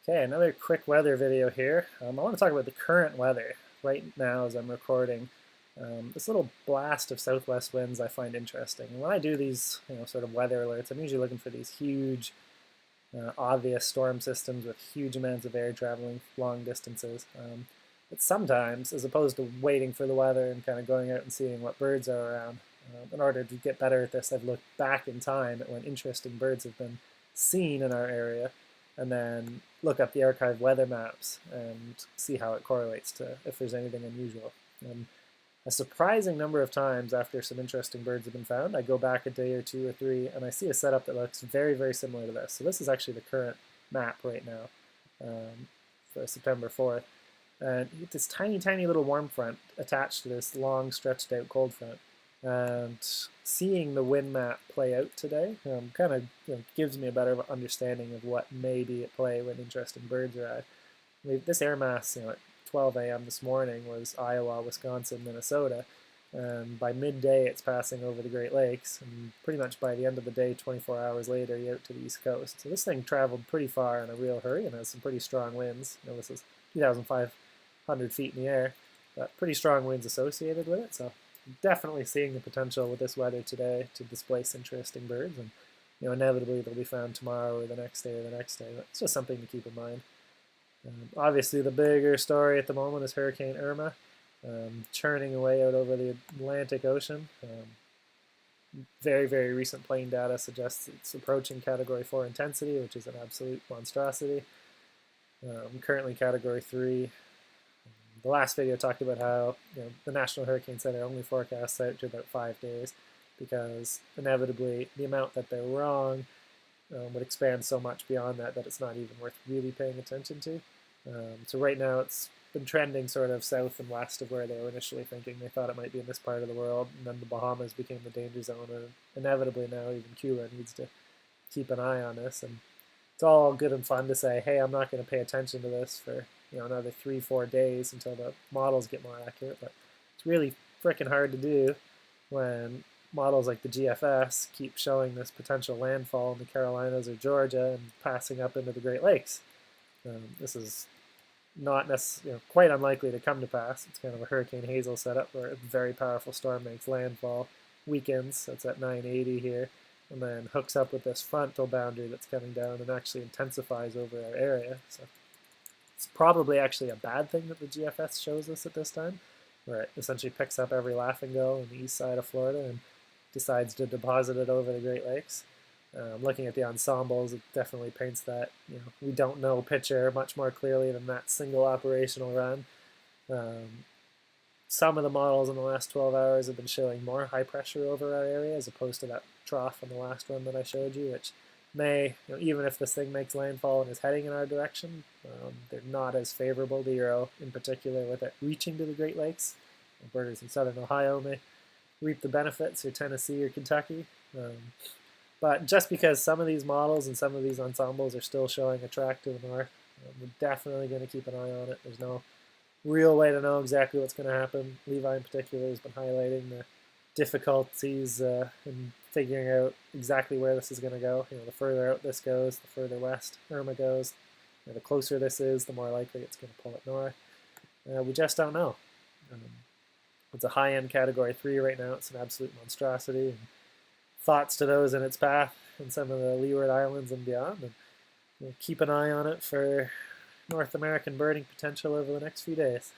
Okay, another quick weather video here. I want to talk about the current weather right now as I'm recording. This little blast of southwest winds I find interesting. And when I do these, sort of weather alerts, I'm usually looking for these huge, obvious storm systems with huge amounts of air traveling long distances. But sometimes, as opposed to waiting for the weather and kind of going out and seeing what birds are around, in order to get better at this, I've looked back in time at when interesting birds have been seen in our area and then look up the archive weather maps and see how it correlates to if there's anything unusual. And a surprising number of times after some interesting birds have been found, I go back a day or two or three and I see a setup that looks very, very similar to this. So this is actually the current map right now for September 4th. And you get this tiny, tiny little warm front attached to this long, stretched out cold front. And seeing the wind map play out today kind of gives me a better understanding of what may be at play when interesting birds arrive. This air mass, at 12 a.m. this morning was Iowa, Wisconsin, Minnesota. And by midday, it's passing over the Great Lakes. And pretty much by the end of the day, 24 hours later, you're out to the East Coast. So this thing traveled pretty far in a real hurry and has some pretty strong winds. This is 2,500 feet in the air, but pretty strong winds associated with it. So definitely seeing the potential with this weather today to displace interesting birds, and inevitably they'll be found tomorrow or the next day or the next day. But it's just something to keep in mind. Obviously, the bigger story at the moment is Hurricane Irma, churning away out over the Atlantic Ocean. Very, very recent plane data suggests it's approaching Category 4 intensity, which is an absolute monstrosity. Currently Category 3. The last video talked about how the National Hurricane Center only forecasts out to about 5 days because inevitably the amount that they're wrong would expand so much beyond that that it's not even worth really paying attention to. So right now it's been trending sort of south and west of where they were initially thinking. They thought it might be in this part of the world, and then the Bahamas became the danger zone, and inevitably now even Cuba needs to keep an eye on this. And it's all good and fun to say, hey, I'm not going to pay attention to this for another 3-4 days until the models get more accurate, but it's really freaking hard to do when models like the GFS keep showing this potential landfall in the Carolinas or Georgia and passing up into the Great Lakes. This is not necessarily, quite unlikely to come to pass. It's kind of a Hurricane Hazel setup where a very powerful storm makes landfall, weakens, that's at 980 here, and then hooks up with this frontal boundary that's coming down and actually intensifies over our area. So it's probably actually a bad thing that the GFS shows us at this time, where it essentially picks up every laughing gull on the east side of Florida and decides to deposit it over the Great Lakes. Looking at the ensembles, it definitely paints that we don't know picture much more clearly than that single operational run. Some of the models in the last 12 hours have been showing more high pressure over our area as opposed to that trough in the last one that I showed you, which may, even if this thing makes landfall and is heading in our direction, they're not as favorable to Euro, in particular with it reaching to the Great Lakes. Birders in southern Ohio may reap the benefits, or Tennessee or Kentucky. But just because some of these models and some of these ensembles are still showing a track to the north, we're definitely going to keep an eye on it. There's no real way to know exactly what's going to happen. Levi in particular has been highlighting the difficulties in figuring out exactly where this is going to go. The further out this goes, the further west Irma goes. The closer this is, the more likely it's going to pull it north. We just don't know. It's a high-end Category 3 right now. It's an absolute monstrosity. And thoughts to those in its path in some of the Leeward Islands and beyond. And keep an eye on it for North American birding potential over the next few days.